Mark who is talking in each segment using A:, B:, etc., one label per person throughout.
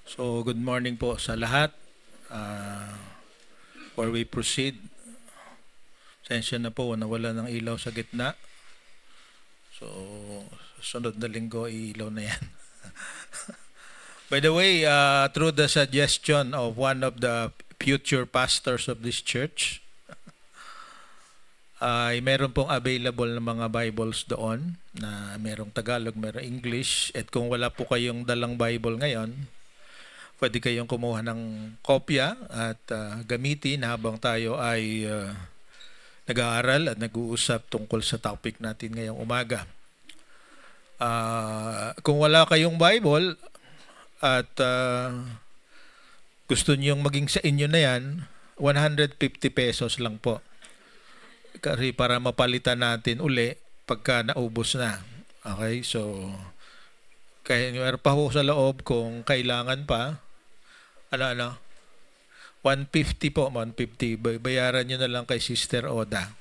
A: So, good morning po sa lahat. Uh, Before we proceed, sensya na po, nawala ng ilaw sa gitna. So, sunod na linggo, ilaw na yan. By the way, through the suggestion of one of the future pastors of this church, ay meron pong available na mga Bibles doon na merong Tagalog, merong English. At kung wala po kayong dalang Bible ngayon, pwede kayong kumuha ng kopya at gamitin habang tayo ay nag-aaral at nag-uusap tungkol sa topic natin ngayong umaga. Kung wala kayong Bible at gusto niyong maging sa inyo na yan, 150 pesos lang po. Kasi para mapalitan natin uli pagka naubos na. Okay, so kaya meron pa ho sa loob kung kailangan pa. 150 po, 150. Bayaran nyo na lang kay Sister Oda.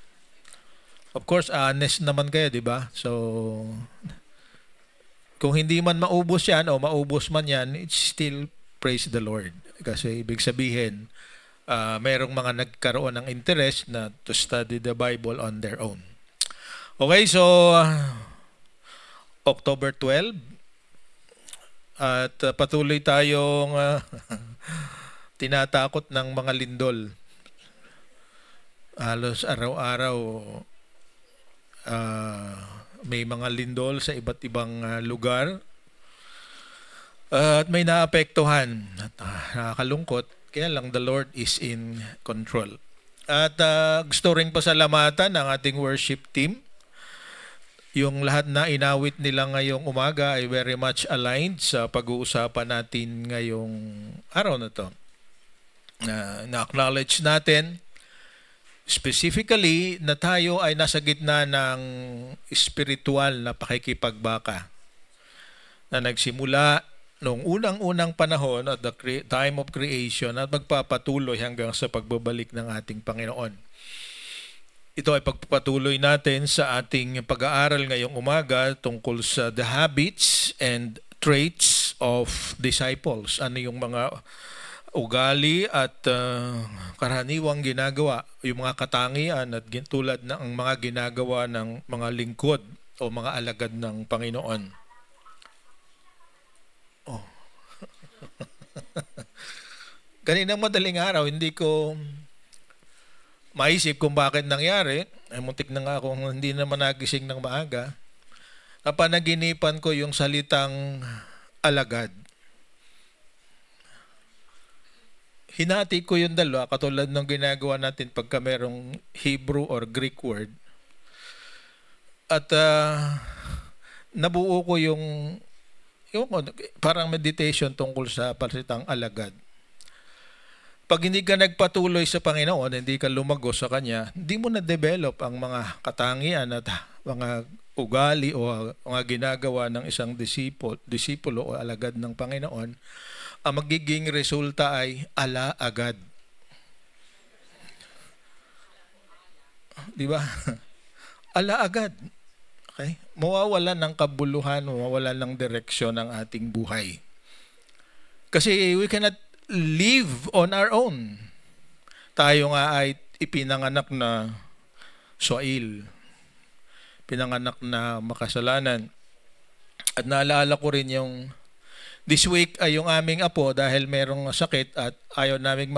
A: Of course, honest naman kayo, di ba? So, kung hindi man maubos yan o maubos man yan, it's still praise the Lord. Kasi ibig sabihin, merong mga nagkaroon ng interest na to study the Bible on their own. Okay, so October 12 at patuloy tayong tinatakot ng mga lindol. Halos araw-araw may mga lindol sa iba't ibang lugar at may naapektuhan at nakakalungkot. Kaya lang the Lord is in control. At gusto rin pasalamatan ng ating worship team. Yung lahat na inawit nila ngayong umaga ay very much aligned sa pag-uusapan natin ngayong araw na to. Na-acknowledge natin specifically na tayo ay nasa gitna ng spiritual na pakikipagbaka na nagsimula noong unang-unang panahon at the time of creation at magpapatuloy hanggang sa pagbabalik ng ating Panginoon. Ito ay pagpapatuloy natin sa ating pag-aaral ngayong umaga tungkol sa the habits and traits of disciples. Ano yung mga ugali at karaniwang ginagawa, yung mga katangian at tulad ng mga ginagawa ng mga lingkod o mga alagad ng Panginoon. Kaninang madaling araw, hindi ko maisip kung bakit nangyari. Ay, muntik na nga akong hindi naman nagising ng maaga. Napanaginipan ko yung salitang alagad. Hinati ko yung dalawa, katulad ng ginagawa natin pagka merong Hebrew or Greek word. At nabuo ko yung parang meditation tungkol sa salitang alagad. Pag hindi ka nagpatuloy sa Panginoon, hindi ka lumago sa Kanya, hindi mo na-develop ang mga katangian at mga ugali o mga ginagawa ng isang disipulo o alagad ng Panginoon, ang magiging resulta ay ala-agad. Di ba? Ala-agad. Okay? Mawawalan ng kabuluhan, mawawalan ng direksyon ng ating buhay. Kasi we cannot live on our own. Tayo nga ay ipinanganak na soil. Pinanganak na makasalanan. At naalala ko rin yung this week ay yung aming apo dahil merong sakit at ayaw naming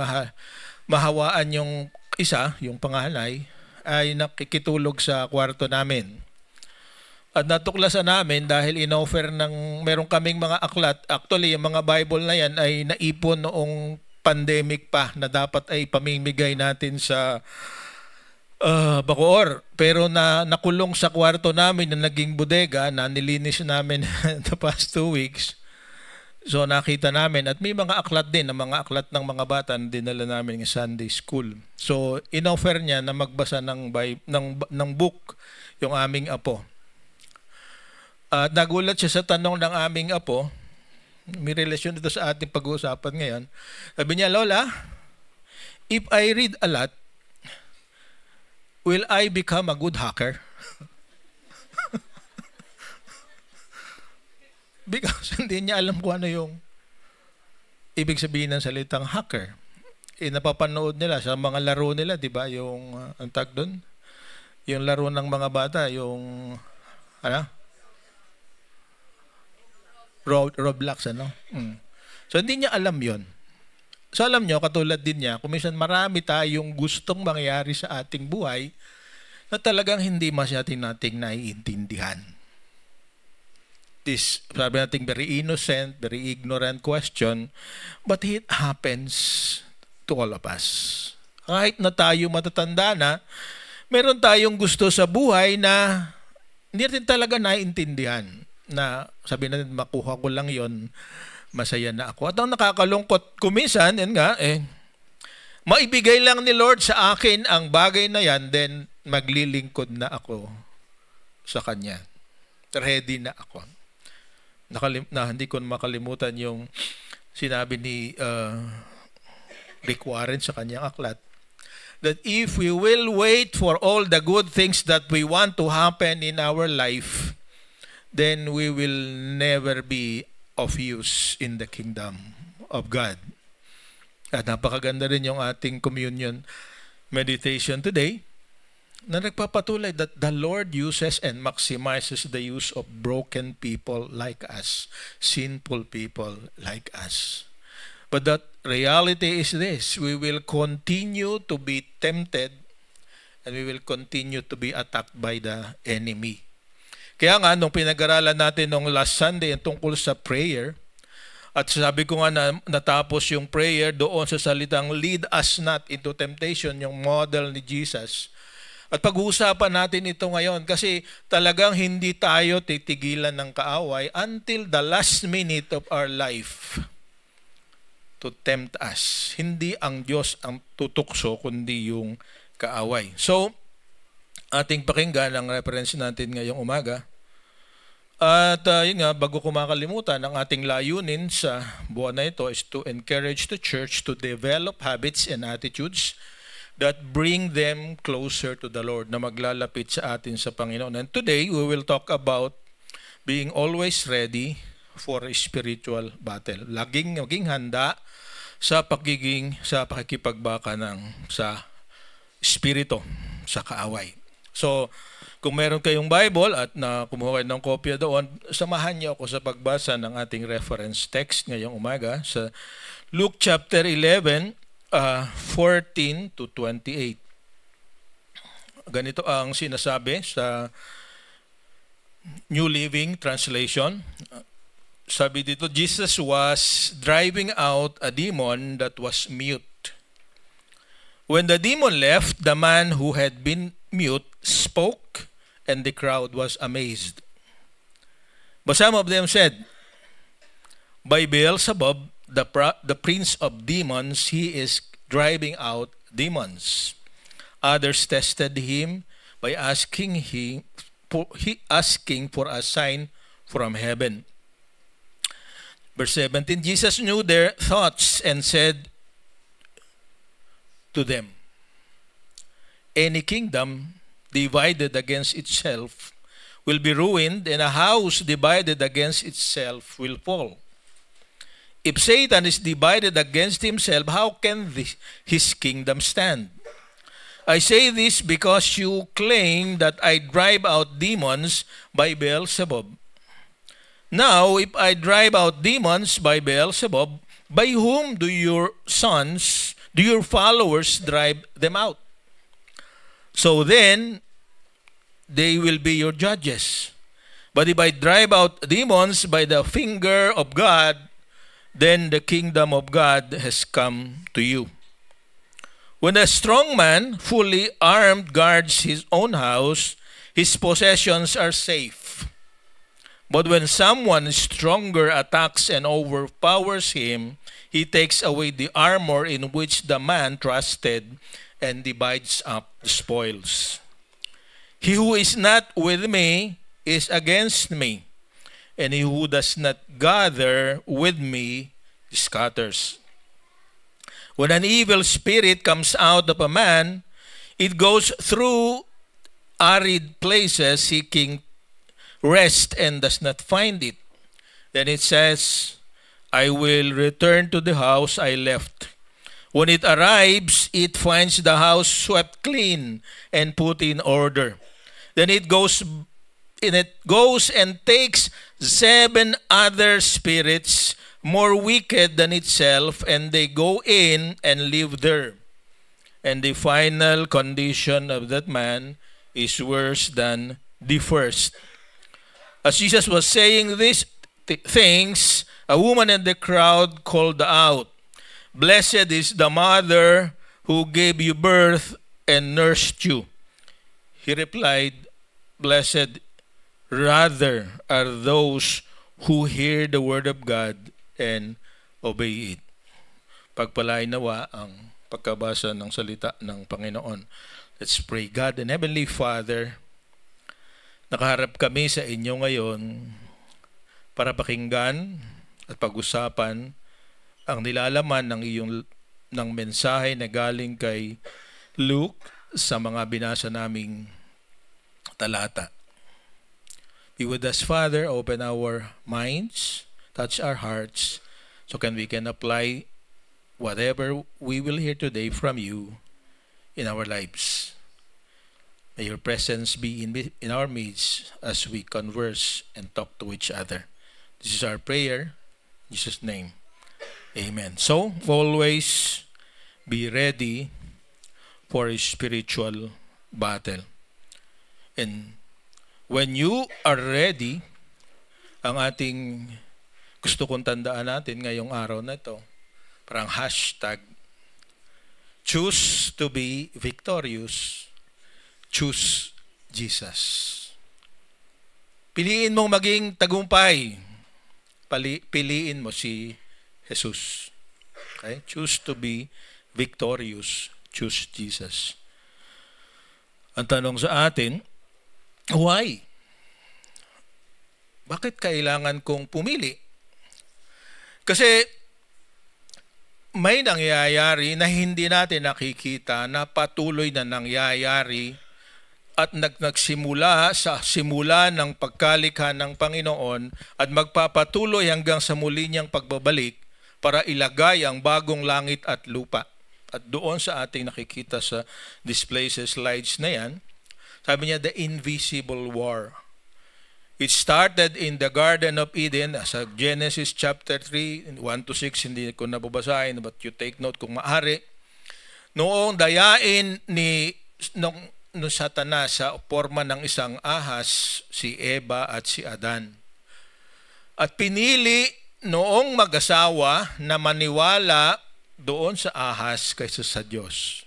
A: mahawaan yung isa, yung panganay, ay nakikitulog sa kwarto namin. At natuklasan namin dahil inoffer ng meron kaming mga aklat. Actually, yung mga Bible na yan ay naipon noong pandemic pa na dapat ay pamimigay natin sa Bacoor. Pero nakulong sa kwarto namin na naging bodega na nilinis namin the past 2 weeks. So nakita namin at may mga aklat din, mga aklat ng mga bata na dinala namin sa Sunday school. So inoffer niya na magbasa ng book yung aming apo. At nagulat siya sa tanong ng aming apo, may relasyon ito sa ating pag-uusapan ngayon. Sabi niya, Lola, if I read a lot, will I become a good hacker? Because hindi niya alam kung ano yung ibig sabihin ng salitang hacker? Napapanood nila sa mga laro nila, di ba? Yung, ang tag doon? Yung laro ng mga bata, yung, ano? Roblox, ano? So, hindi niya alam yon. So, alam nyo, katulad din niya, kung minsan marami tayong gustong mangyari sa ating buhay na talagang hindi masyadong nating naiintindihan. This, sabi natin, very innocent, very ignorant question, but it happens to all of us. Kahit na tayo matatanda na, meron tayong gusto sa buhay na hindi rin talaga naiintindihan. Na sabi natin, makuha ko lang yon, masaya na ako. At ang nakakalungkot, kuminsan, yan nga, maibigay lang ni Lord sa akin ang bagay na yan, then maglilingkod na ako sa Kanya. Ready na ako. Hindi ko makalimutan yung sinabi ni Rick Warren sa kanyang aklat, that if we will wait for all the good things that we want to happen in our life, then we will never be of use in the kingdom of God. At napakaganda rin yung ating communion meditation today na nagpapatuloy that the Lord uses and maximizes the use of broken people like us, sinful people like us. But that reality is this: we will continue to be tempted and we will continue to be attacked by the enemy. Kaya nga, nung pinag-aralan natin nung last Sunday tungkol sa prayer, at sabi ko nga na natapos yung prayer doon sa salitang lead us not into temptation, yung model ni Jesus. At pag-uusapan natin ito ngayon kasi talagang hindi tayo titigilan ng kaaway until the last minute of our life to tempt us. Hindi ang Diyos ang tutukso, kundi yung kaaway. So, ating pakinggan ang reference natin ngayong umaga. At yun nga, bago ko makalimutan, ang ating layunin sa buwan na ito is to encourage the church to develop habits and attitudes that bring them closer to the Lord, na maglalapit sa atin sa Panginoon. And today, we will talk about being always ready for a spiritual battle. Laging handa sa pakikipagbaka sa spirito, sa kaaway. So, kung meron kayong Bible at kumuha kayo ng kopya doon, samahan niyo ako sa pagbasa ng ating reference text ngayong umaga sa Luke chapter 11, 14 to 28. Ganito ang sinasabi sa New Living Translation. Sabi dito, Jesus was driving out a demon that was mute. When the demon left, the man who had been mute spoke, and the crowd was amazed. But some of them said, "By Beelzebub, the prince of demons, he is driving out demons." Others tested him by asking for a sign from heaven. Verse 17, Jesus knew their thoughts and said to them, "Any kingdom divided against itself will be ruined, and a house divided against itself will fall. If Satan is divided against himself, how can his kingdom stand? I say this because you claim that I drive out demons by Beelzebub. Now, if I drive out demons by Beelzebub, by whom do your followers drive them out? So then, they will be your judges. But if I drive out demons by the finger of God, then the kingdom of God has come to you. When a strong man, fully armed, guards his own house, his possessions are safe. But when someone stronger attacks and overpowers him, he takes away the armor in which the man trusted and divides up the spoils. He who is not with me is against me, and he who does not gather with me scatters. When an evil spirit comes out of a man, it goes through arid places seeking rest and does not find it. Then it says, I will return to the house I left. When it arrives, it finds the house swept clean and put in order. Then it goes and takes 7 other spirits more wicked than itself, and they go in and live there. And the final condition of that man is worse than the first. As Jesus was saying these things, a woman in the crowd called out, "Blessed is the mother who gave you birth and nursed you." He replied, "Blessed rather are those who hear the word of God and obey it." Pagpalain nawa ang pagkabasa ng salita ng Panginoon. Let's pray. God and Heavenly Father, nakaharap kami sa inyo ngayon para pakinggan at pag-usapan ang nilalaman ng mensahe na galing kay Luke sa mga binasa naming talata. Be with us, Father. Open our minds, touch our hearts, so we can apply whatever we will hear today from you in our lives. May your presence be in our midst as we converse and talk to each other. This is our prayer. In Jesus' name. Amen. So, always be ready for a spiritual battle. And when you are ready, ang ating gusto kong tandaan natin ngayong araw na ito, parang hashtag, choose to be victorious, choose Jesus. Piliin mong maging tagumpay, piliin mo si Jesus. Okay? Choose to be victorious, choose Jesus. Ang tanong sa atin, why? Bakit kailangan kong pumili? Kasi may nangyayari na hindi natin nakikita na patuloy na nangyayari at nagsimula sa simula ng pagkalikha ng Panginoon at magpapatuloy hanggang sa muli niyang pagbabalik para ilagay ang bagong langit at lupa. At doon sa ating nakikita sa display sa slides na yan, sabi niya, the invisible war. It started in the Garden of Eden, sa Genesis chapter 3, 1-6, hindi ko nababasahin, but you take note kung maaari. Noong dayain ni Satanas sa forma ng isang ahas, si Eva at si Adan. At pinili noong mag-asawa na maniwala doon sa ahas kaysa sa Diyos.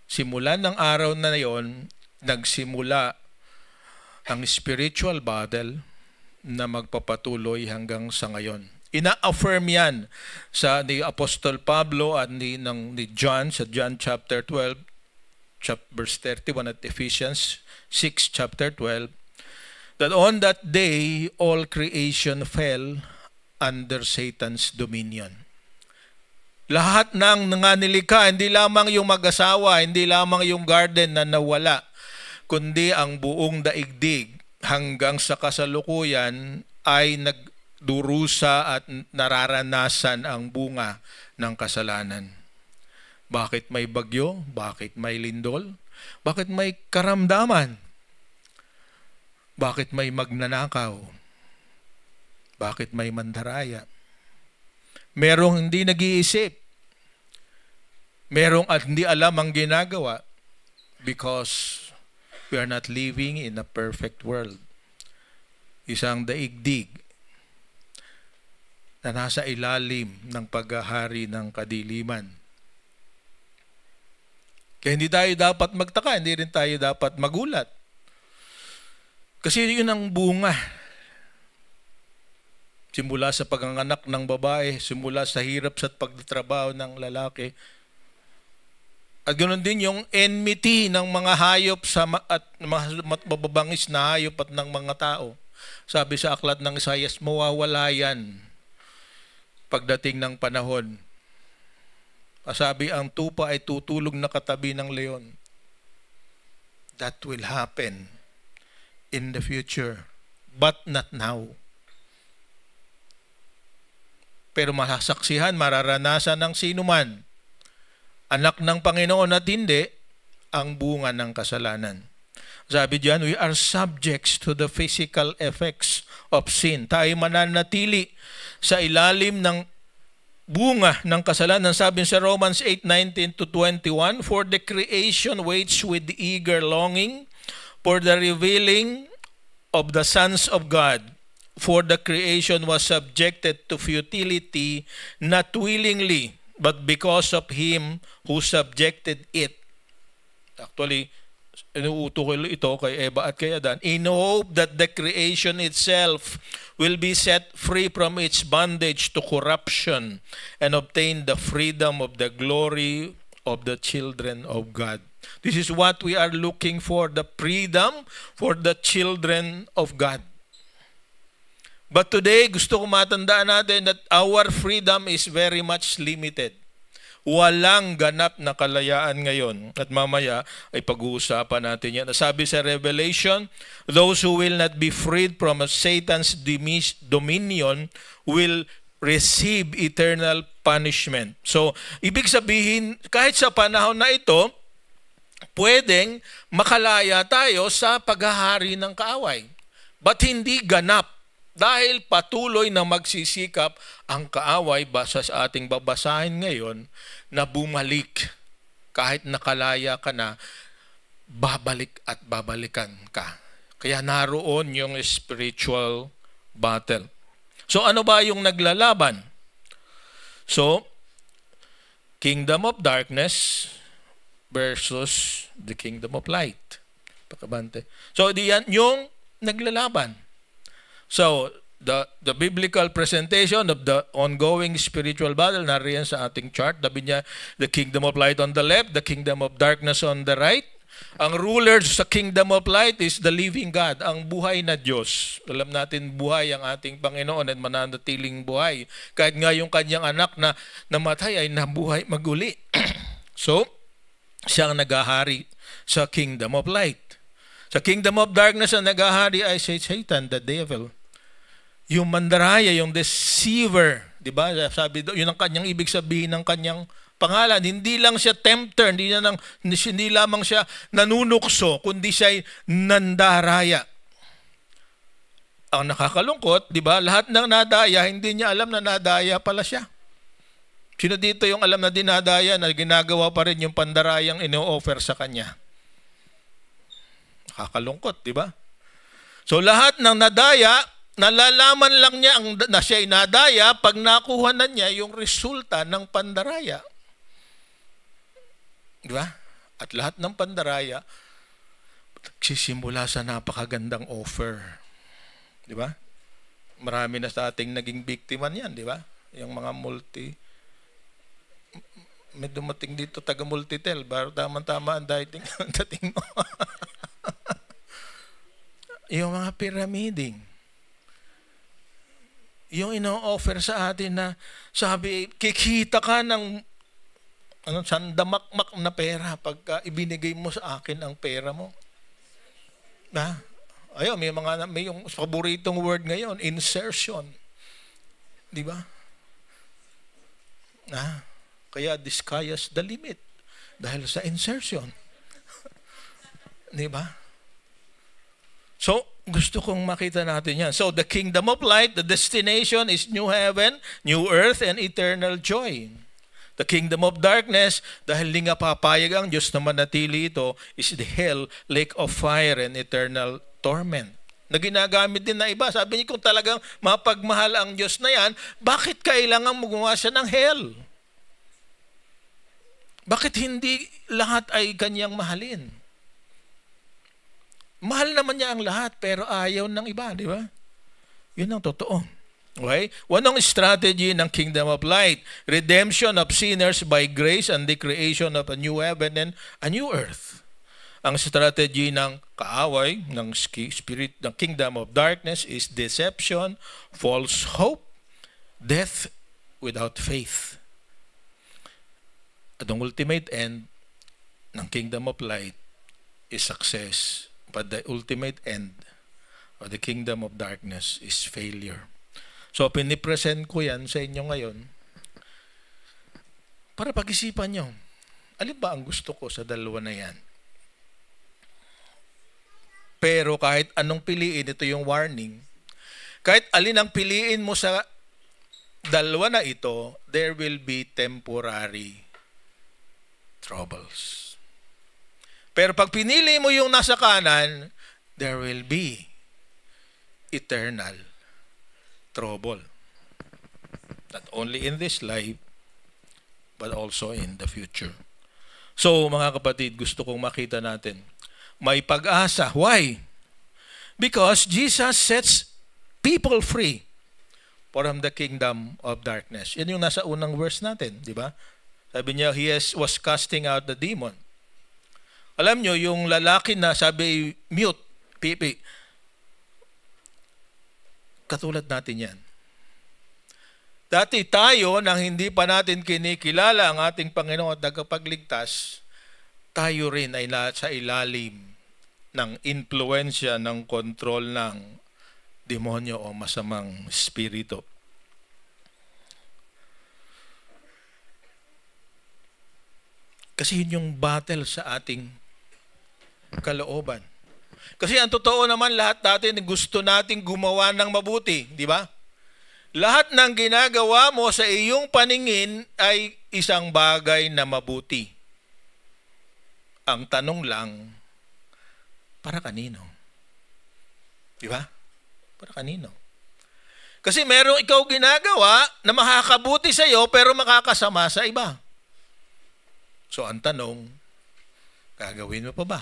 A: Simulan ng araw na yon, nagsimula ang spiritual battle na magpapatuloy hanggang sa ngayon. Ina-affirm yan sa ni Apostol Pablo at ni John sa John chapter 12, verse 31 at Ephesians 6 chapter 12, that on that day all creation fell under Satan's dominion. Lahat ng nanganilikha, hindi lamang yung mag-asawa, hindi lamang yung garden na nawala, kundi ang buong daigdig hanggang sa kasalukuyan ay nagdurusa at nararanasan ang bunga ng kasalanan. Bakit may bagyo? Bakit may lindol? Bakit may karamdaman? Bakit may magnanakaw? Bakit may mandaraya? Merong hindi nag-iisip. Merong at hindi alam ang ginagawa because we are not living in a perfect world. Isang daigdig na nasa ilalim ng paghahari ng kadiliman. Kaya hindi tayo dapat magtaka, hindi rin tayo dapat magulat. Kasi yun ang bunga. Simula sa paganganak ng babae, simula sa hirap sa pagtatrabaho ng lalaki, at ganoon din yung enmity ng mga hayop at mga mababangis na hayop at ng mga tao. Sabi sa aklat ng Isaias, mawawala yan pagdating ng panahon. Sabi, ang tupa ay tutulog na katabi ng leon. That will happen in the future, but not now. pero masasaksihan, mararanasan ng sinuman, anak ng Panginoon at hindi, ang bunga ng kasalanan. Sabi diyan, we are subjects to the physical effects of sin. Tayo mananatili sa ilalim ng bunga ng kasalanan. Sabi sa Romans 8:19-21, for the creation waits with eager longing for the revealing of the sons of God. For the creation was subjected to futility, not willingly, but because of him who subjected it. Actually, inuuto ito kay Eva at kay Adan, in hope that the creation itself will be set free from its bondage to corruption and obtain the freedom of the glory of the children of God. This is what we are looking for, the freedom for the children of God. But today, gusto ko matandaan natin that our freedom is very much limited. Walang ganap na kalayaan ngayon. At mamaya ay pag-uusapan natin yan. Sabi sa Revelation, those who will not be freed from Satan's dominion will receive eternal punishment. So, ibig sabihin, kahit sa panahon na ito, pwedeng makalaya tayo sa paghahari ng kaaway. But hindi ganap. Dahil patuloy na magsisikap ang kaaway basa sa ating babasahin ngayon na bumalik. Kahit nakalaya ka na, babalik at babalikan ka. Kaya naroon yung spiritual battle. So ano ba yung naglalaban? So, kingdom of darkness versus the kingdom of light. Pakabante. So, diyan yung naglalaban. So, the biblical presentation of the ongoing spiritual battle, nariyan sa ating chart. Sabi niya, the kingdom of light on the left, the kingdom of darkness on the right. Ang ruler sa kingdom of light is the living God, ang buhay na Diyos. Alam natin, buhay ang ating Panginoon at mananatiling buhay. Kahit nga yung kanyang anak na namatay ay nabuhay maguli. So, siya ang naghahari sa kingdom of light. Sa kingdom of darkness ang naghahari ay si Satan, the devil. Yung mandaraya, yung deceiver, di ba? Sabi doon, yun ang kanyang ibig sabihin ng kanyang pangalan. Hindi lang siya tempter, hindi lamang siya nanunukso, kundi siya nandaraya. Ang nakakalungkot, di ba? Lahat ng nadaya, hindi niya alam na nadaya pala siya. Sino dito yung alam na dinadaya na ginagawa pa rin yung pandarayang ino-offer sa kanya? Nakakalungkot, di ba? So lahat ng nadaya, nalalaman lang niya na siya'y nadaya pag nakuha na niya yung resulta ng pandaraya. Di ba? At lahat ng pandaraya, sisimula sa napakagandang offer. Di ba? Marami na sa ating naging biktima niyan, di ba? Yung mga may dumating dito taga-multitel, tama-tama ang dating mo. Yung mga pyramiding. Yung ino-offer sa atin na sabi, kikita ka ng sandamakmak na pera pagka ibinigay mo sa akin ang pera mo. Ayun, may yung paboritong word ngayon, insertion. Di ba? Kaya the sky is the limit dahil sa insertion. Di ba? So, gusto kong makita natin yan. So, the kingdom of light, the destination is new heaven, new earth, and eternal joy. The kingdom of darkness, dahil di nga papayag ang Diyos na manatili ito, is the hell, lake of fire, and eternal torment. Na ginagamit din na iba. Sabi niya, kung talagang mapagmahal ang Diyos na yan, bakit kailangan gumawa siya ng hell? Bakit hindi lahat ay kanyang mahalin? Mahal naman niya ang lahat, pero ayaw ng iba, di ba? Yun ang totoo. Okay? Anong strategy ng kingdom of light? Redemption of sinners by grace and the creation of a new heaven and a new earth. Ang strategy ng kaaway, ng spirit, ng kingdom of darkness is deception, false hope, death without faith. At ang ultimate end ng kingdom of light is success. But the ultimate end of the kingdom of darkness is failure. So, pinipresent ko yan sa inyo ngayon para pag-isipan nyo. Alin ba ang gusto ko sa dalawa na yan? Pero kahit anong piliin, ito yung warning, kahit alin ang piliin mo sa dalawa na ito, there will be temporary troubles. Pero pag pinili mo yung nasa kanan, there will be eternal trouble. Not only in this life, but also in the future. So, mga kapatid, gusto kong makita natin, may pag-asa. Why? Because Jesus sets people free from the kingdom of darkness. Yan yung nasa unang verse natin, di ba? Sabi niya, was casting out the demon. Alam nyo, yung lalaki na sabi, mute, pipi, katulad natin yan. Dati tayo, nang hindi pa natin kinikilala ang ating Panginoon at tagapagligtas, tayo rin ay sa ilalim ng impluensya, ng kontrol ng demonyo o masamang espiritu. Kasi yun yung battle sa ating kalooban. Kasi ang totoo naman, lahat natin gusto nating gumawa ng mabuti, di ba? Lahat ng ginagawa mo sa iyong paningin ay isang bagay na mabuti. Ang tanong lang, para kanino? Di ba? Para kanino? Kasi merong ikaw ginagawa na makakabuti sa iyo pero makakasama sa iba. So ang tanong, gagawin mo pa ba?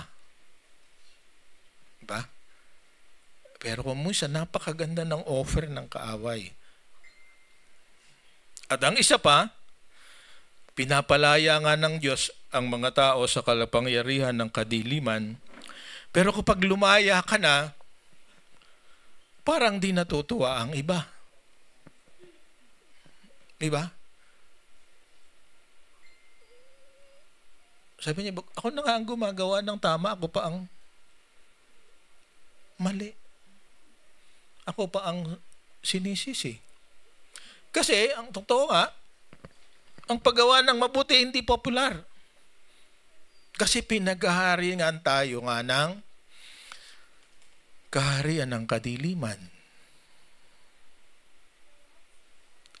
A: Diba? Pero kung minsan, napakaganda ng offer ng kaaway. At ang isa pa, pinapalaya nga ng Diyos ang mga tao sa kalapangyarihan ng kadiliman. Pero kapag lumaya ka na, parang di natutuwa ang iba. Diba? Sabi niya, ako na nga ang gumagawa ng tama, ako pa ang mali. Ako pa ang sinisisi. Kasi, ang totoo nga, ang paggawa ng mabuti hindi popular. Kasi pinaghaharingan tayo nga ng kaharian ng kadiliman.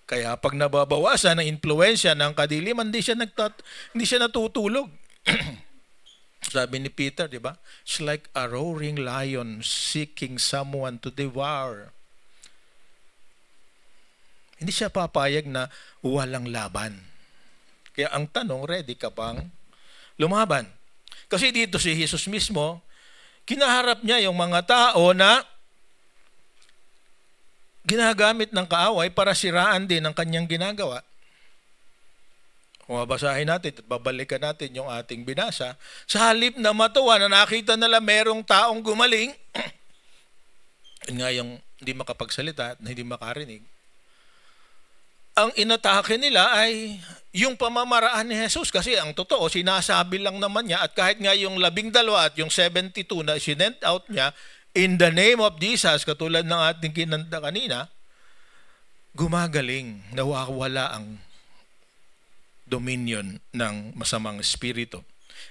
A: Kaya pag nababawasan ang impluensya ng kadiliman, hindi siya natutulog. Sabi ni Peter, di ba? It's like a roaring lion seeking someone to devour. Hindi siya papayag na walang laban. Kaya ang tanong, ready ka bang lumaban? Kasi dito si Jesus mismo, kinaharap niya yung mga tao na ginagamit ng kaaway para siraan din ang kanyang ginagawa. Kung mabasahin natin at babalikan natin yung ating binasa, sa halip na matuwa na nakita nila merong taong gumaling, yun nga yung hindi makapagsalita at hindi makarinig, ang inatake nila ay yung pamamaraan ni Jesus. Kasi ang totoo, sinasabi lang naman niya, at kahit nga yung 12 at yung 72 na sinent out niya, in the name of Jesus, katulad ng ating kinanta kanina, gumagaling, nawawala ang dominion ng masamang espiritu.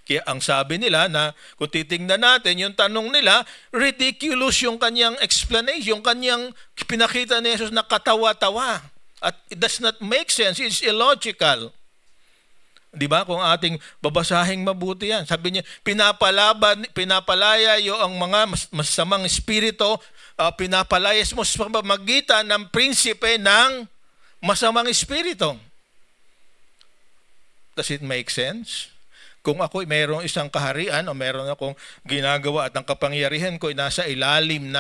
A: Kaya ang sabi nila na, kung titingnan natin, yung tanong nila, ridiculous yung kanyang explanation, yung kanyang pinakita ni Jesus na katawa-tawa. At it does not make sense. It's illogical. Di ba? Kung ating babasahing mabuti yan. Sabi niya, pinapalaya yung ang mga masamang espiritu, pinapalayas mo sa pamamagitan ng prinsipe ng masamang espiritu. Does it make sense? Kung ako mayroong isang kaharian o mayroon akong ginagawa at ang kapangyarihan ko ay nasa ilalim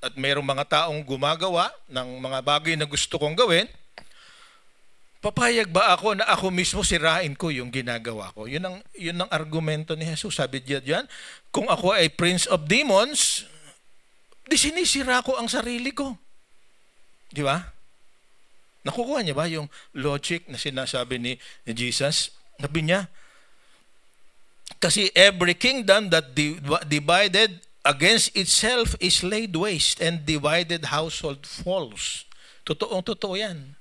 A: at mayroong mga taong gumagawa ng mga bagay na gusto kong gawin, papayag ba ako na ako mismo sirain ko yung ginagawa ko? Yun ang argumento ni Jesus. Sabi diyan, kung ako ay prince of demons, di sinisira ko ang sarili ko. Di ba? Nakukuha niya ba yung logic na sinasabi ni Jesus? Sabi niya, kasi every kingdom that divided against itself is laid waste, and divided household falls. Totoo yan.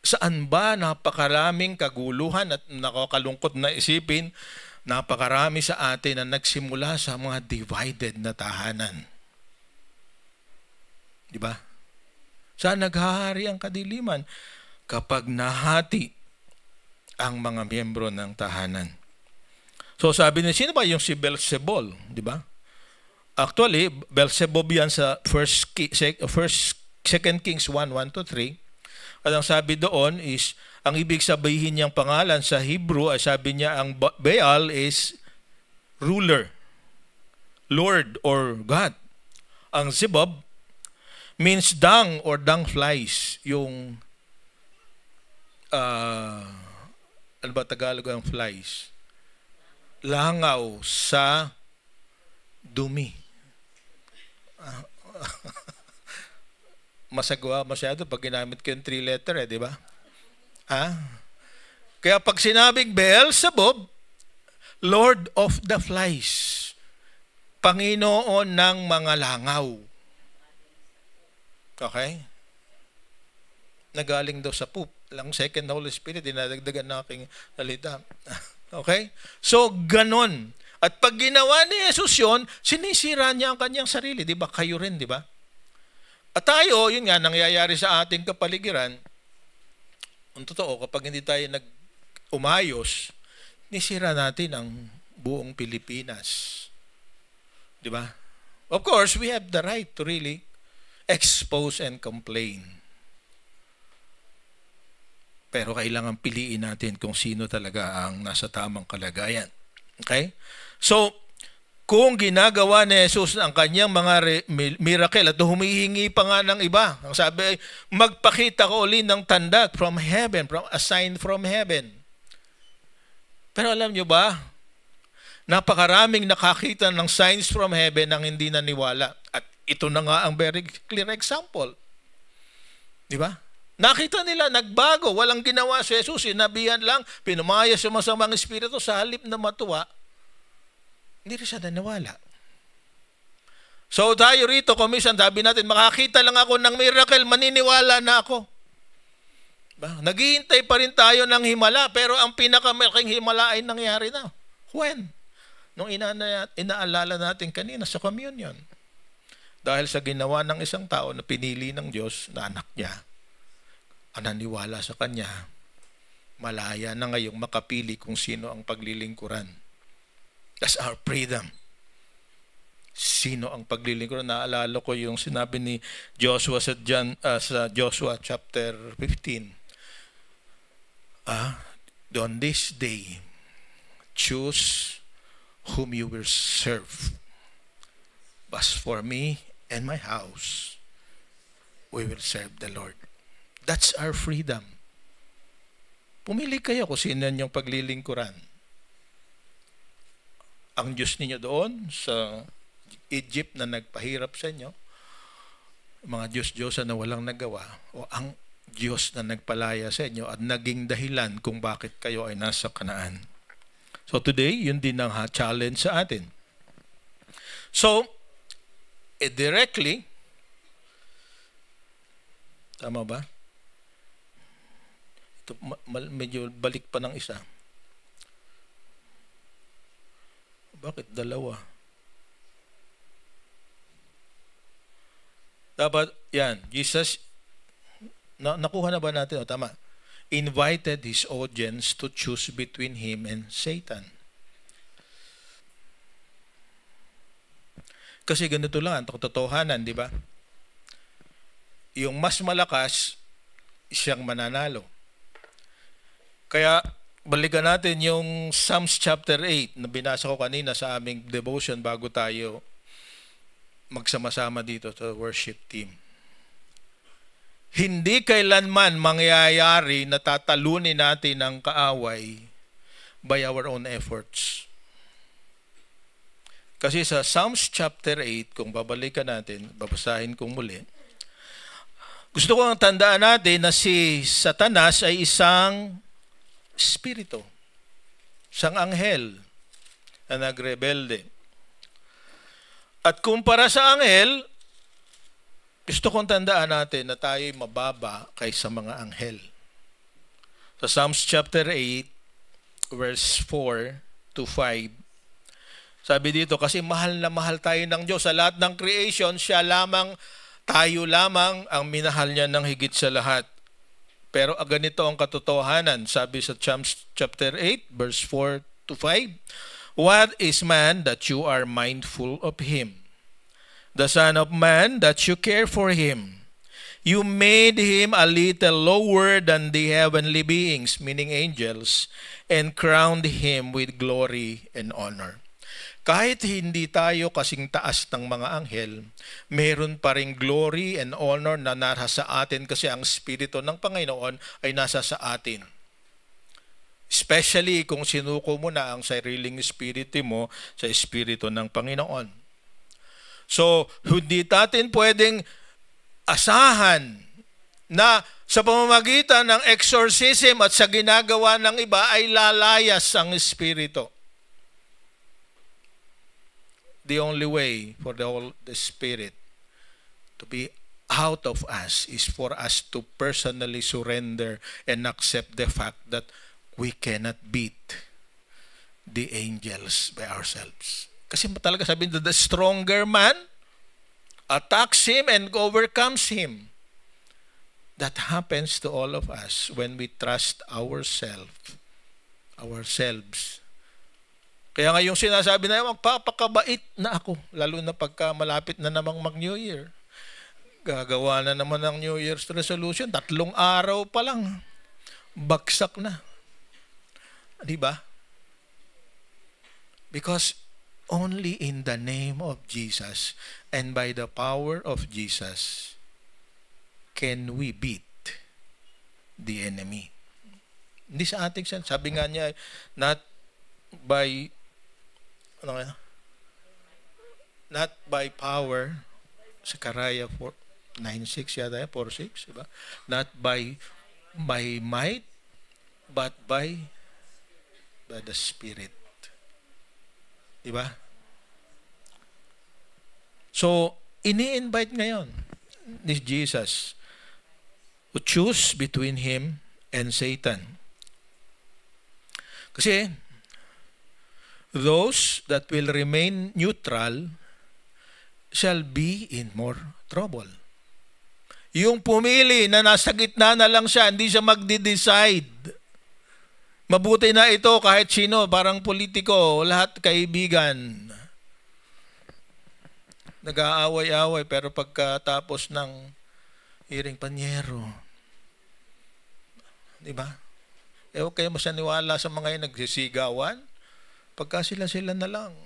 A: Saan ba napakaraming kaguluhan at nakakalungkot na isipin, napakarami sa atin na nagsimula sa mga divided na tahanan. Di ba? Saan naghahari ang kadiliman? Kapag nahati ang mga miyembro ng tahanan. So sabi niya, sino ba yung si Beelzebul? Di ba? Actually, Beelzebub yan sa 2 Kings 1:1-3. At ang sabi doon is, ang ibig sabihin niyang pangalan sa Hebrew, ay sabi niya ang Baal is ruler, Lord or God. Ang Zebub means dung or dung flies. Yung, ano ba Tagalog ang flies? Langaw sa dumi. Masagwa masyado pag ginamit ko yung 3-letter di ba? Kaya pag sinabing Beelzebub, Lord of the Flies, Panginoon ng mga langaw. Okay? Nagaling daw sa poop. Lang second Holy Spirit, dinadagdagan na aking salita. Okay? So, ganon. At pag ginawa ni Jesus yun, sinisira niya ang kanyang sarili. Di ba? Kayo rin, di ba? At tayo, yun nga, nangyayari sa ating kapaligiran, ang totoo, kapag hindi tayo umayos, nisira natin ang buong Pilipinas. Di ba? Of course, we have the right to really expose and complain. Pero kailangan piliin natin kung sino talaga ang nasa tamang kalagayan. Okay? So, kung ginagawa ni Jesus ang kanyang mga miracle at humihingi pa nga ng iba, ang sabi ay, magpakita ko uli ng tanda from heaven, from a sign from heaven. Pero alam nyo ba, napakaraming nakakita ng signs from heaven ang hindi naniwala. At ito na nga ang very clear example. Di ba? Nakita nila, nagbago, walang ginawa si Jesus, sinabihan lang, pinumaya sa masamang espiritu sa halip na matuwa. Hindi rin siya naniwala. So tayo rito, commission, sabi natin, makakita lang ako ng miracle, maniniwala na ako. Naghihintay pa rin tayo ng himala, pero ang pinakamalaking himala ay nangyari na. When? Nung inaalala natin kanina sa communion. Dahil sa ginawa ng isang tao na pinili ng Diyos na anak niya, ang naniwala sa kanya, malaya na ngayong makapili kung sino ang paglilingkuran. That's our freedom. Sino ang paglilingkuran? Naalala ko yung sinabi ni Joshua sa Joshua chapter 15. On this day, choose whom you will serve. As for me and my house, we will serve the Lord. That's our freedom. Pumili kayo kung sino yung paglilingkuran. Ang Diyos ninyo doon sa Egypt na nagpahirap sa inyo, mga Diyos-Diyosan na walang nagawa, o ang Diyos na nagpalaya sa inyo at naging dahilan kung bakit kayo ay nasa Kanaan. So today, yun din ang challenge sa atin. So, directly, tama ba? Ito, medyo balik pa ng isa. Bakit dalawa? Dapat, yan, Jesus, nakuha na ba natin? O, tama. Invited his audience to choose between him and Satan. Kasi ganito lang, ang totohanan, di ba? Yung mas malakas, siyang mananalo. Kaya, balikan natin yung Psalms chapter 8 na binasa ko kanina sa aming devotion bago tayo magsama-sama dito sa worship team. Hindi kailanman mangyayari na tatalunin natin ang kaaway by our own efforts. Kasi sa Psalms chapter 8, kung babalikan natin, babasahin kong muli, gusto ko ang tandaan natin na si Satanas ay isang espiritu, isang anghel na nagrebelde. At kumpara sa anghel, gusto kong tandaan natin na tayo'y mababa kaysa mga anghel. Sa Psalms chapter 8, verse 4 to 5, sabi dito, kasi mahal na mahal tayo ng Diyos. Sa lahat ng creation, siya lamang, tayo lamang ang minahal niya ng higit sa lahat. Pero ganito ang katotohanan. Sabi sa Psalms chapter 8, verse 4 to 5, what is man that you are mindful of him? The Son of Man that you care for him. You made him a little lower than the heavenly beings, meaning angels, and crowned him with glory and honor. Kahit hindi tayo kasing taas ng mga anghel, meron pa ring glory and honor na nasa sa atin kasi ang Espiritu ng Panginoon ay nasa sa atin. Especially kung sinuko mo na ang sariling espiritu mo sa Espiritu ng Panginoon. So, hindi natin pwedeng asahan na sa pamamagitan ng exorcism at sa ginagawa ng iba ay lalayas ang Espiritu. The only way for the Spirit to be out of us is for us to personally surrender and accept the fact that we cannot beat the angels by ourselves. Kasi talaga sabihin, the stronger man attacks him and overcomes him. That happens to all of us when we trust ourselves. Kaya nga yung sinasabi na, magpapakabait na ako, lalo na pagka malapit na namang mag-New Year. Gagawa na naman ng New Year's resolution, 3 araw pa lang, bagsak na. Di ba? Because only in the name of Jesus and by the power of Jesus can we beat the enemy. Hindi sa ating sense. Sabi nga niya, not by power, Zechariah 9:6 yata, 4:6, diba? Not by might, but by the Spirit. Diba? So, ini-invite ngayon ni Jesus to choose between him and Satan. Kasi, those that will remain neutral shall be in more trouble. Yung pumili na nasa gitna na lang siya, hindi siya magde-decide. Mabuti na ito kahit sino, parang politiko, lahat kaibigan. Nag-aaway-away, pero pagkatapos ng hearing, panyero. Diba? Huwag kayo masaniwala sa mga yung nagsisigawan. Pagka sila na lang,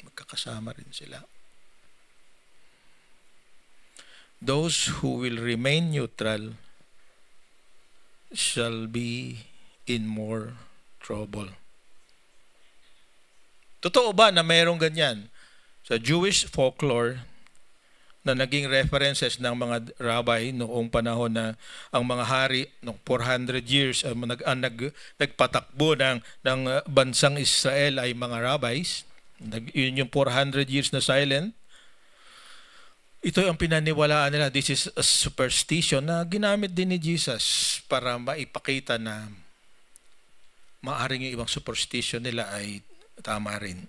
A: magkakasama rin sila. Those who will remain neutral shall be in more trouble. Totoo ba na mayroong ganyan? Sa Jewish folklore na naging references ng mga rabbi noong panahon na ang mga hari noong 400 years nagpatakbo ng bansang Israel ay mga rabbis. Yun yung 400 years na silent. Ito ang pinaniwalaan nila. This is a superstition na ginamit din ni Jesus para maipakita na maaring yung ibang superstition nila ay tama rin.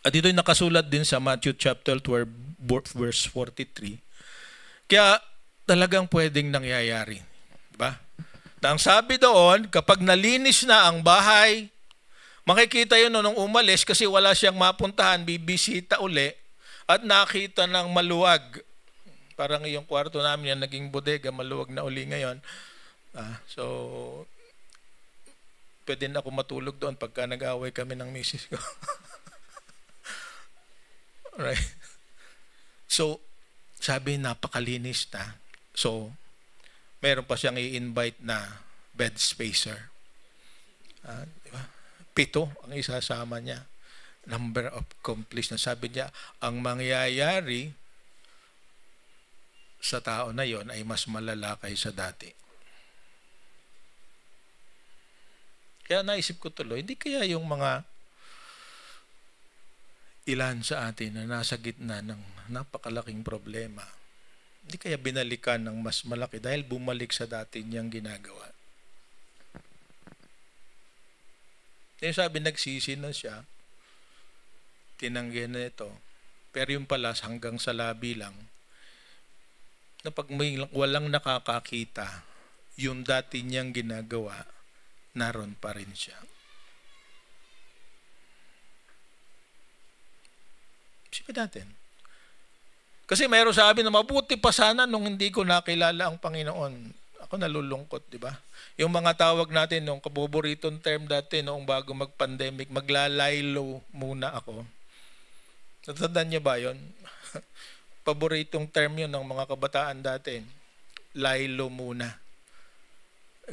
A: At ito'y nakasulat din sa Matthew chapter 12, verse 43. Kaya talagang pwedeng nangyayari. Diba? Na ang sabi doon, kapag nalinis na ang bahay, makikita yun nung umalis kasi wala siyang mapuntahan, bibisita uli, at nakita ng maluwag. Parang yung kwarto namin yan, naging bodega, maluwag na uli ngayon. So, pwede na ako matulog doon pagka nag-away kami ng misis ko. Right? So, sabi napakalinis na. So, meron pa siyang i-invite na bed spacer. Diba? 7 ang isasama niya. Number of completion. Sabi niya, ang mangyayari sa tao na yon ay mas malala kaysa dati. Kaya naisip ko tuloy, hindi kaya yung mga Ilan sa atin na nasa gitna ng napakalaking problema, hindi kaya binalikan ng mas malaki dahil bumalik sa dati niyang ginagawa. Yung sabi, nagsisi na siya, tinanggihan na ito, pero yung pala hanggang sa labi lang, na pag may walang nakakakita, yung dati niyang ginagawa, naroon pa rin siya. Isipin natin. Kasi mayroon sabi na mabuti pa sana nung hindi ko nakilala ang Panginoon. Ako nalulungkot, di ba? Yung mga tawag natin, nung kaboboritong term dati, noong bago mag-pandemic, maglalaylo muna ako. Natandaan niyo ba yun? Paboritong term yun ng mga kabataan dati. Laylo muna.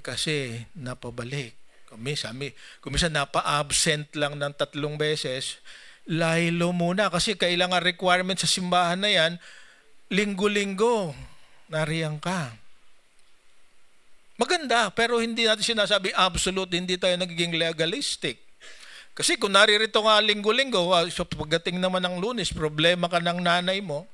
A: Kasi napabalik. Kumisa napa-absent lang ng 3 beses, laylo muna. Kasi kailangan requirement sa simbahan na yan, linggo-linggo, nariyan ka. Maganda, pero hindi natin sinasabi absolute, hindi tayo nagiging legalistic. Kasi kung naririto nga linggo-linggo, so pagdating naman ng Lunes, problema ka ng nanay mo,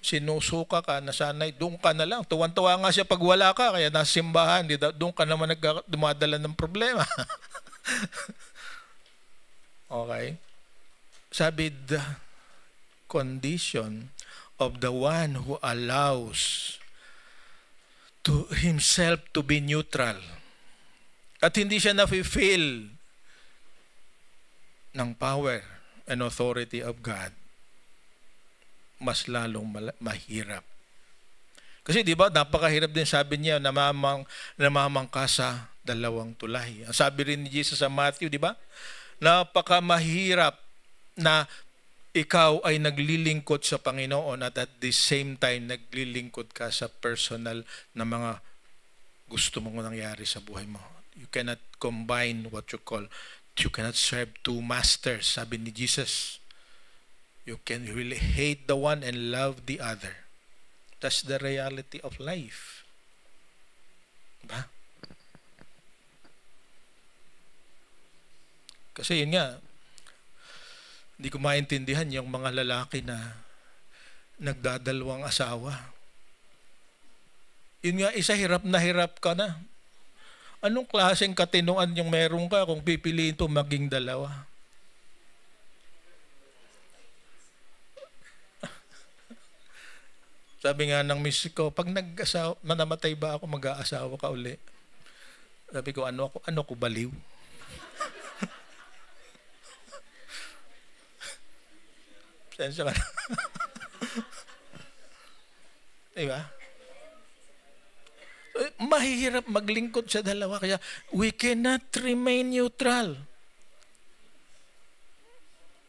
A: sinusuka ka, nasanay, doon ka na lang. Tuwan-tuwa nga siya pag wala ka, kaya nasa simbahan, doon ka naman dumadala ng problema. Okay? Sabi, the condition of the one who allows to himself to be neutral at hindi siya na-feel ng power and authority of God, mas lalong mahirap. Kasi di ba, napakahirap din, sabi niya, namamangka sa 2 tulay. Ang sabi rin ni Jesus sa Matthew, di ba? Napakamahirap na ikaw ay naglilingkod sa Panginoon at the same time naglilingkod ka sa personal na mga gusto mong nangyari sa buhay mo. You cannot combine what you cannot serve 2 masters, sabi ni Jesus. You can really hate the one and love the other. That's the reality of life. Diba? Kasi yun nga, hindi ko maintindihan yung mga lalaki na nagdadalawang asawa. Yun nga, isa hirap na hirap ka na. Anong klaseng katinuan yung meron ka kung pipiliin to maging 2? Sabi nga ng miss ko, pag namatay ba ako, mag-aasawa ka uli? Sabi ko, ano ko baliw? Sensya ka na. Diba? Mahirap maglingkod sa 2, kaya we cannot remain neutral.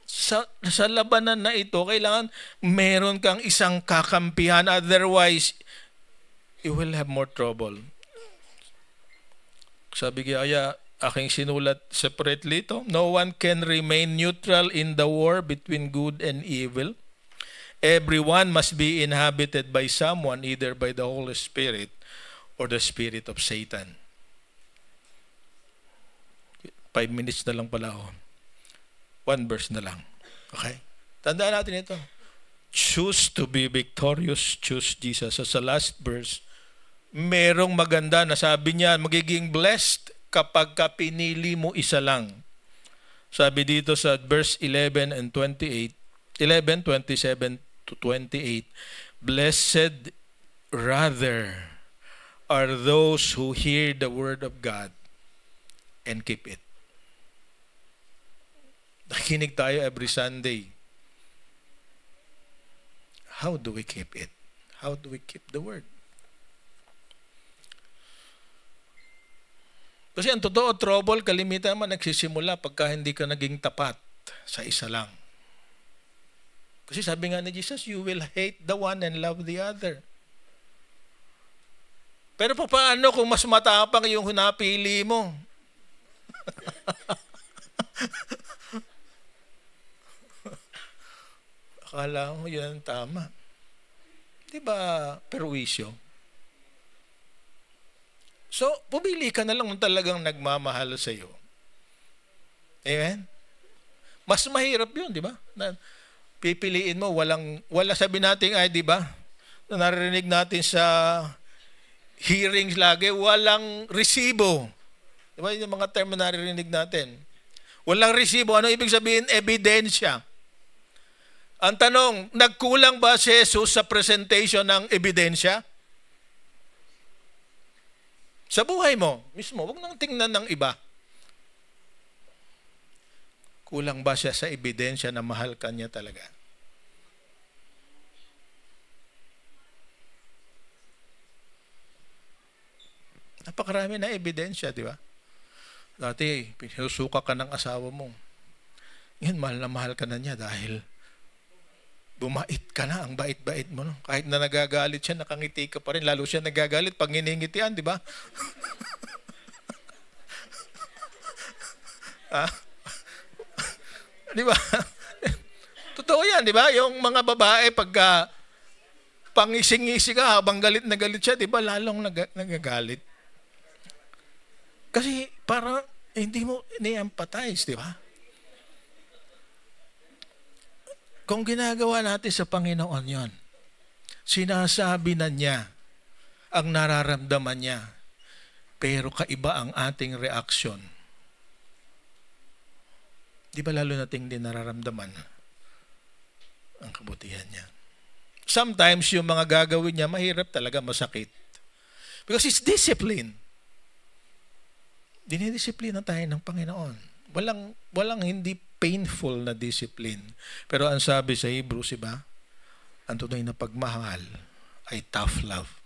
A: Sa labanan na ito, kailangan meron kang isang kakampihan, otherwise you will have more trouble. Sabi kaya aking sinulat separately ito, no one can remain neutral in the war between good and evil. Everyone must be inhabited by someone, either by the Holy Spirit or the spirit of Satan. 5 minutes na lang pala ako. 1 verse na lang. Okay? Tandaan natin ito. Choose to be victorious. Choose Jesus. So sa last verse, merong maganda na sabi niya, magiging blessed kapag pinili mo isa lang. Sabi dito sa verse 11 and 28, 11:27 to 28, blessed rather are those who hear the word of God and keep it. Nakinig tayo every Sunday. How do we keep it? How do we keep the word? Kasi ang totoo, trouble, kalimitan naman nagsisimula pagka hindi ka naging tapat sa isa lang. Kasi sabi nga ni Jesus, you will hate the one and love the other. Pero paano kung mas matapang yung napili mo? Akala mo yun ang tama. Diba, perwisyo? So, pumili ka na lang kung talagang nagmamahal sa iyo. Amen? Mas mahirap yun, di ba? Na pipiliin mo, wala sabi natin ay, di ba? Na narinig natin sa hearings lagi, walang resibo. Di ba yung mga term na naririnig natin? Walang resibo. Ano ibig sabihin? Ebidensya. Ang tanong, nagkulang ba si Jesus sa presentation ng ebidensya? Sa buhay mo mismo, huwag nang tingnan ng iba. Kulang ba siya sa ebidensya na mahal ka niya talaga? Napakarami na ebidensya, di ba? Dati, pinusuka ka ng asawa mo. Ngayon, mahal ka na niya dahil bumait ka na, ang bait-bait mo. No? Kahit na nagagalit siya, nakangiti ka pa rin. Lalo siya nagagalit pag hiningitian, di ba? Di ba? Totoo yan, di ba? Yung mga babae, pagka pangising-ngisi ka, habang galit na galit siya, di ba? Lalong nagagalit. Kasi parang hindi mo ni-empathize, di ba? Kung ginagawa natin sa Panginoon yon, sinasabi na niya ang nararamdaman niya, pero kaiba ang ating reaksyon. Di ba lalo nating din nararamdaman ang kabutihan niya? Sometimes yung mga gagawin niya, mahirap talaga, masakit. Because it's discipline. Dinidisiplina tayo ng Panginoon. Walang hindi painful na discipline. Pero ang sabi sa Hebrews, iba, ang tunay na pagmahal ay tough love.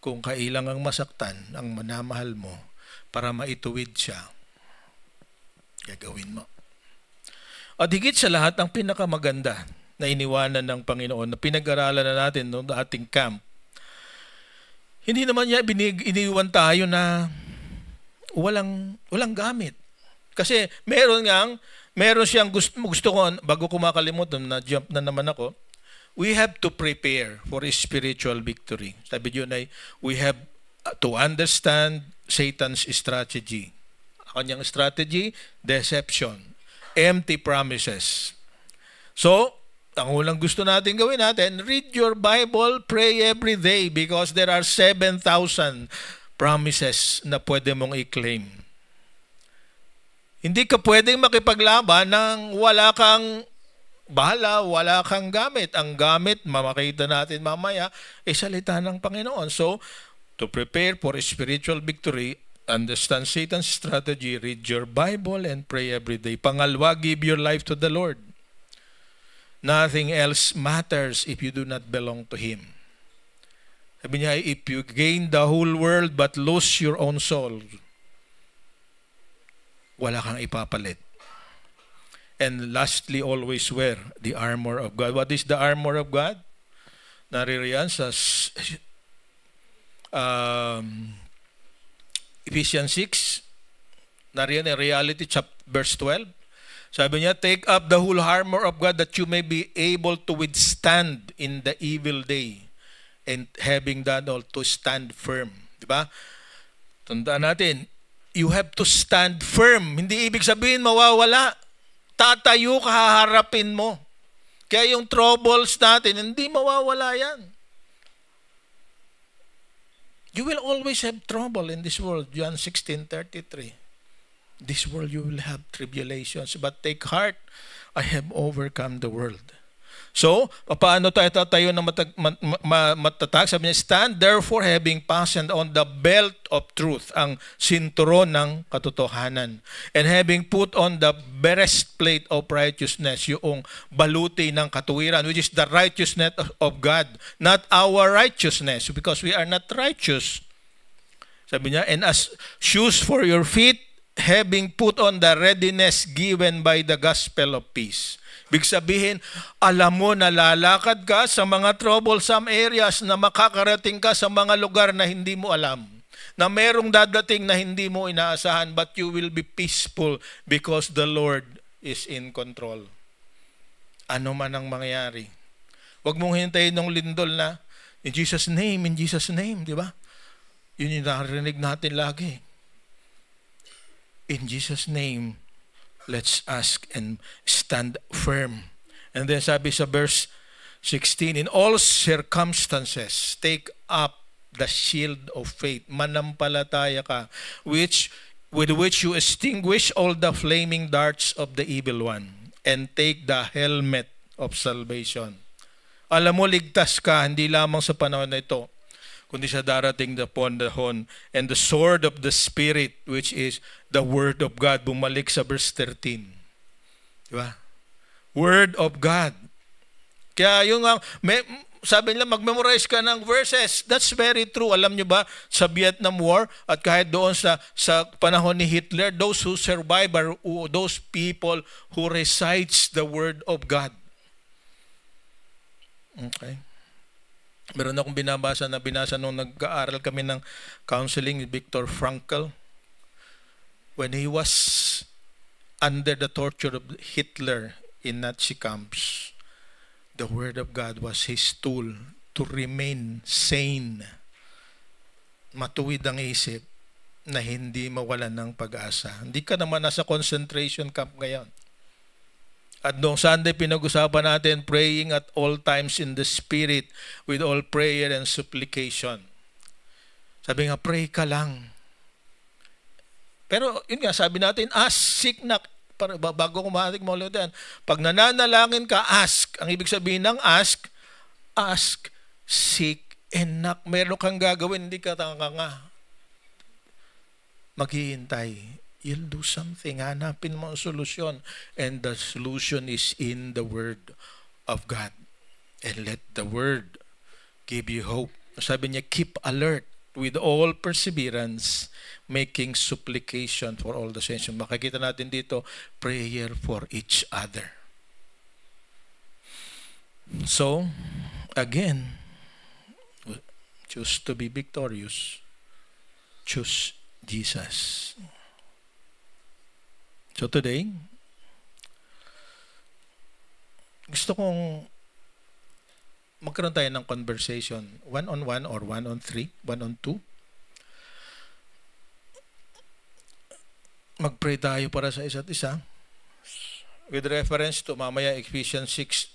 A: Kung kailangang masaktan ang manamahal mo para maituwid siya, gagawin mo. At higit sa lahat, ang pinakamaganda na iniwanan ng Panginoon, na pinag-aralan na natin noong ating camp, hindi naman niya iniwan tayo na walang gamit. Kasi meron siyang gusto ko, bago ko makalimutan, na-jump na naman ako, we have to prepare for a spiritual victory. Sabi yun ay, we have to understand Satan's strategy. Ang kanyang strategy, deception, empty promises. So, ang unang gusto natin gawin natin, read your Bible, pray every day because there are 7,000 promises na pwede mong i-claim. Hindi ka pwedeng makipaglaban ng wala kang bahala, wala kang gamit. Ang gamit, mamakita natin mamaya, ay salita ng Panginoon. So, to prepare for a spiritual victory, understand Satan's strategy, read your Bible, and pray every day. Pangalawa, give your life to the Lord. Nothing else matters if you do not belong to Him. Sabi niya, if you gain the whole world but lose your own soul, wala kang ipapalit. And lastly, always wear the armor of God. What is the armor of God? Naririyan sa Ephesians 6, nariyan in reality, verse 12. Sabi niya, take up the whole armor of God that you may be able to withstand in the evil day. And having done all, to stand firm. Diba? Tandaan natin, you have to stand firm. Hindi ibig sabihin mawawala. Tatayo ka, haharapin mo. Kaya yung troubles natin, hindi mawawala yan. You will always have trouble in this world. John 16:33. This world you will have tribulations, but take heart, I have overcome the world. So, paano tayo tatayo na matatag? Sabi niya, stand therefore having fastened on the belt of truth, ang sinturon ng katotohanan, and having put on the breastplate of righteousness, yung baluti ng katuwiran, which is the righteousness of God, not our righteousness, because we are not righteous. Sabi niya, and as shoes for your feet, having put on the readiness given by the gospel of peace. Big sabihin, alam mo na lalakad ka sa mga troublesome areas, na makakarating ka sa mga lugar na hindi mo alam, na merong dadating na hindi mo inaasahan, but you will be peaceful because the Lord is in control. Ano man ang mangyari. Huwag mong hintayin ng lindol na, in Jesus' name, di ba? Yun yung narinig natin lagi. In Jesus' name, let's ask and stand firm. And then sabi sa verse 16, in all circumstances, take up the shield of faith. Manampalataya ka, with which you extinguish all the flaming darts of the evil one, and take the helmet of salvation. Alam mo, ligtas ka, hindi lamang sa panahon na ito, kundi sa darating na panahon. And the sword of the Spirit, which is the Word of God. Bumalik sa verse 13. Diba? Word of God. Kaya yung sabi nila, mag-memorize ka ng verses. That's very true. Alam nyo ba, sa Vietnam War, at kahit doon sa panahon ni Hitler, those who survive are those people who recites the Word of God. Okay. Meron akong binasa nung nag-aaral kami ng counseling ni Viktor Frankl. When he was under the torture of Hitler in Nazi camps, the Word of God was his tool to remain sane. Matuwid ang isip na hindi mawalan ng pag-asa. Hindi ka naman nasa concentration camp ngayon. At noong Sunday, pinag-usapan natin, praying at all times in the Spirit with all prayer and supplication. Sabi nga, pray ka lang. Pero yun nga, sabi natin, ask, seek, knock. Bago kumatik mo ulit yan. Pag nananalangin ka, ask. Ang ibig sabihin ng ask, seek, and knock. Meron kang gagawin, hindi ka tanga. Maghihintay. You'll do something. Hanapin mo ang solusyon. And the solution is in the Word of God. And let the Word give you hope. Sabi niya, keep alert with all perseverance, making supplication for all the saints. Makikita natin dito, prayer for each other. So, again, choose to be victorious. Choose Jesus. So today, gusto kong magkaroon tayo ng conversation, one-on-one or one-on-three, one-on-two. Mag-pray tayo para sa isa't isa. With reference to mamaya Ephesians 6,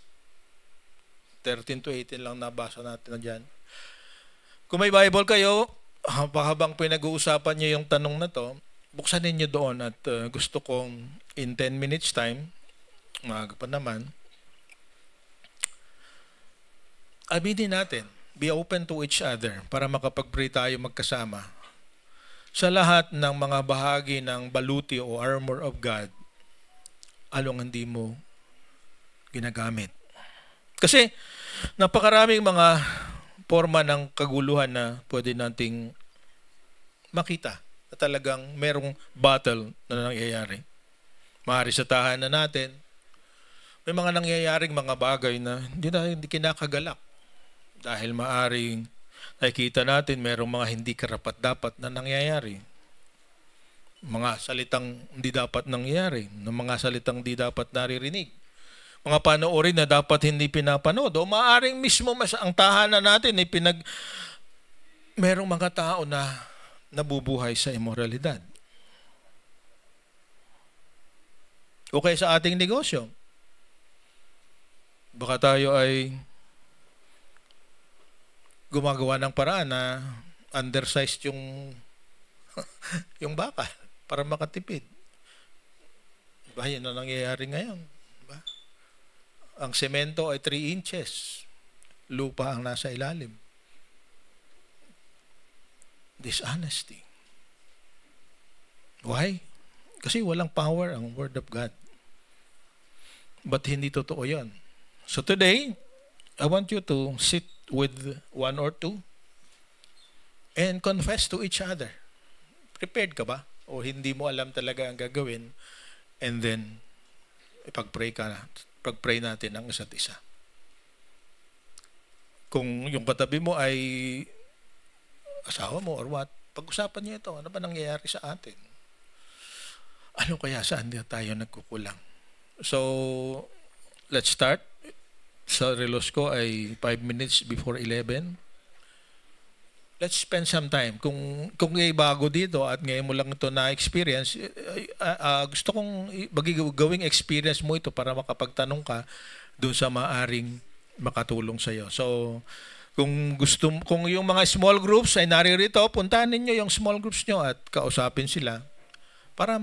A: 13 to 18 lang nabasa natin na dyan. Kung may Bible kayo, habang pinag-uusapan niyo yung tanong na to, buksan ninyo doon at gusto kong in 10 minutes time, maaga pa naman, aminin natin, be open to each other para makapag-pray tayo magkasama. Sa lahat ng mga bahagi ng baluti o armor of God, anong hindi mo ginagamit? Kasi napakaraming mga forma ng kaguluhan na pwede nating makita na talagang merong battle na nangyayari. Maaari sa tahanan natin, may mga nangyayaring mga bagay na hindi kinakagalak. Dahil maaring nakikita natin merong mga hindi karapat-dapat na nangyayari. Mga salitang hindi dapat nangyayari, mga salitang hindi dapat naririnig. Mga panoorin na dapat hindi pinapanood. O maaring mismo ang tahanan natin merong mga tao na nabubuhay sa immoralidad. O kaya sa ating negosyo. Baka tayo ay gumagawa ng paraan na undersized yung baka para makatipid. Diba yun na nangyayari ngayon? Diba? Ang semento ay 3 inches. Lupa ang nasa ilalim. Dishonesty. Why? Kasi walang power ang Word of God. But hindi totoo yan. So today, I want you to sit with one or two and confess to each other. Prepared ka ba? O hindi mo alam talaga ang gagawin, and then pag-pray natin ang isa't isa. Kung yung katabi mo ay asawa mo or what, pag-usapan niyo ito. Ano ba nangyayari sa atin? Ano kaya saan tayo nagkukulang? So, let's start. Sa relos ko ay 5 minutes before 11. let's spend some time. Kung ngay bago dito at ngayon mo lang ito na-experience, gusto kong gawing experience mo ito para makapagtanong ka doon sa maaring makatulong sa iyo. So, kung yung mga small groups ay naririto, puntahan ninyo yung small groups nyo at kausapin sila para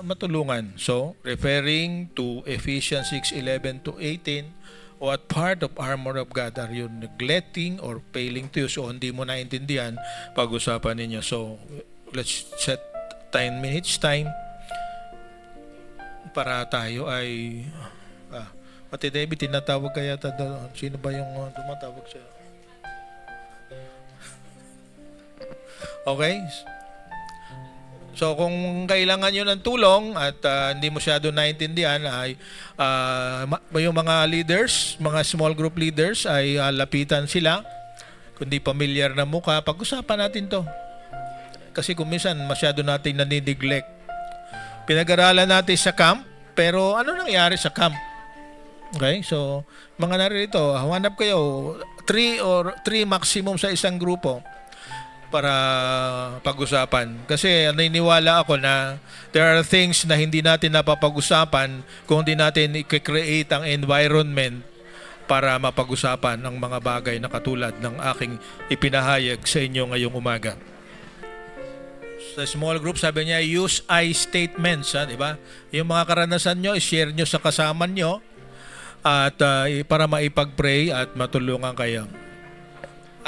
A: matulungan. So, referring to Ephesians 6:11-18, what part of armor of God are you neglecting or failing to use? So, hindi mo naintindihan, pag-usapan ninyo. So, let's set 10 minutes time para tayo ay... Pati David, tinatawag kaya doon. Sino ba yung tumatawag sa'yo? Okay? So, kung kailangan nyo ng tulong at hindi mo masyado naintindihan, ay yung mga leaders, mga small group leaders, ay lapitan sila. Kung di familiar na mukha, pag-usapan natin to. Kasi kung minsan, masyado natin nanineglect. Pinag-aralan natin sa camp, pero ano nangyari sa camp? Okay? So, mga naririto, hanap kayo 3 maximum sa isang grupo para pag-usapan. Kasi naniniwala ako na there are things na hindi natin napapag-usapan kung hindi natin i-create ang environment para mapag-usapan ang mga bagay na katulad ng aking ipinahayag sa inyo ngayong umaga. Sa small group, sabi niya, use I statements, di ba? Yung mga karanasan nyo, i-share nyo sa kasama nyo at para maipag-pray at matulungan kayo.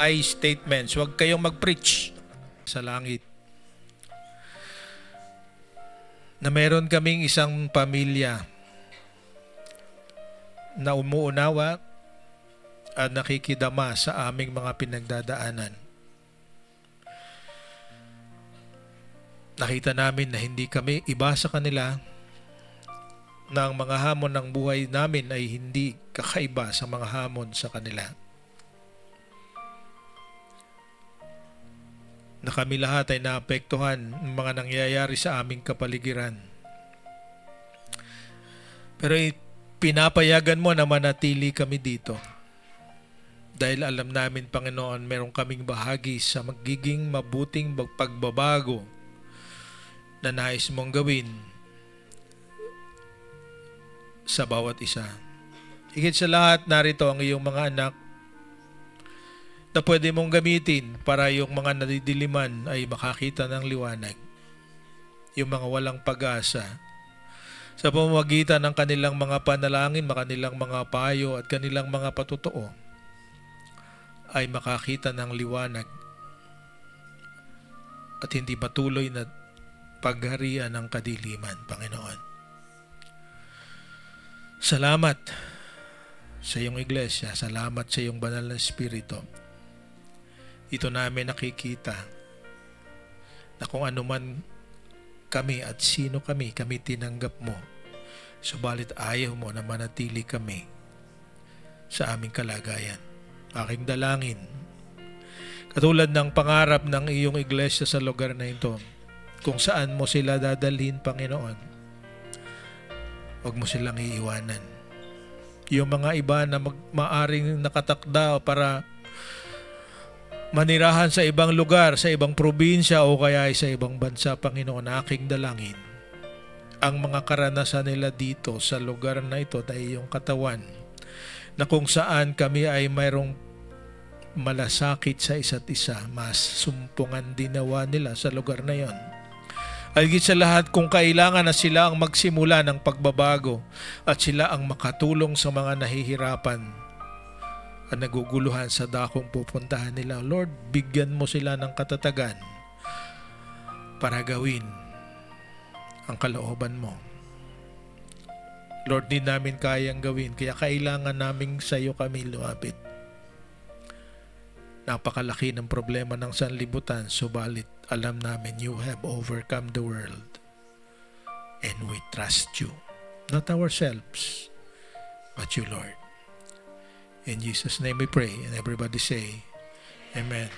A: I statements. Huwag kayong mag-preach sa langit. Na meron kaming isang pamilya na umuunawa at nakikidama sa aming mga pinagdadaanan. Nakita namin na hindi kami iba sa kanila, na ang mga hamon ng buhay namin ay hindi kakaiba sa mga hamon sa kanila. Na kami lahat ay naapektuhan ng mga nangyayari sa aming kapaligiran. Pero pinapayagan mo na manatili kami dito. Dahil alam namin, Panginoon, meron kaming bahagi sa magiging mabuting pagbabago na nais mong gawin sa bawat isa. Higit sa lahat, narito ang iyong mga anak na pwede mong gamitin para yung mga nadidiliman ay makakita ng liwanag. Yung mga walang pag-asa. Sa pamamagitan ng kanilang mga panalangin, kanilang mga payo at kanilang mga patotoo, ay makakita ng liwanag at hindi patuloy na pagharian ng kadiliman, Panginoon. Salamat sa iyong iglesia. Salamat sa iyong banal na Espiritu. Ito namin nakikita na kung ano man kami at sino kami tinanggap mo. Subalit ayaw mo na manatili kami sa aming kalagayan. Aking dalangin, katulad ng pangarap ng iyong iglesia sa lugar na ito, kung saan mo sila dadalhin, Panginoon, huwag mo silang iiwanan. Yung mga iba na maaring nakatakda para manirahan sa ibang lugar, sa ibang probinsya o kaya sa ibang bansa, Panginoon, aking dalangin, ang mga karanasan nila dito sa lugar na ito na iyong katawan, na kung saan kami ay mayroong malasakit sa isa't isa, mas sumpungan dinawa nila sa lugar na yon. Higit sa lahat, kung kailangan na sila ang magsimula ng pagbabago at sila ang makatulong sa mga nahihirapan at naguguluhan sa dakong pupuntahan nila, Lord, bigyan mo sila ng katatagan para gawin ang kalooban mo. Lord, di namin kayang gawin, kaya kailangan namin sa iyo kami lumapit. Napakalaki ng problema ng sanlibutan, subalit alam namin you have overcome the world and we trust you. Not ourselves, but you, Lord. In Jesus' name we pray, and everybody say, Amen.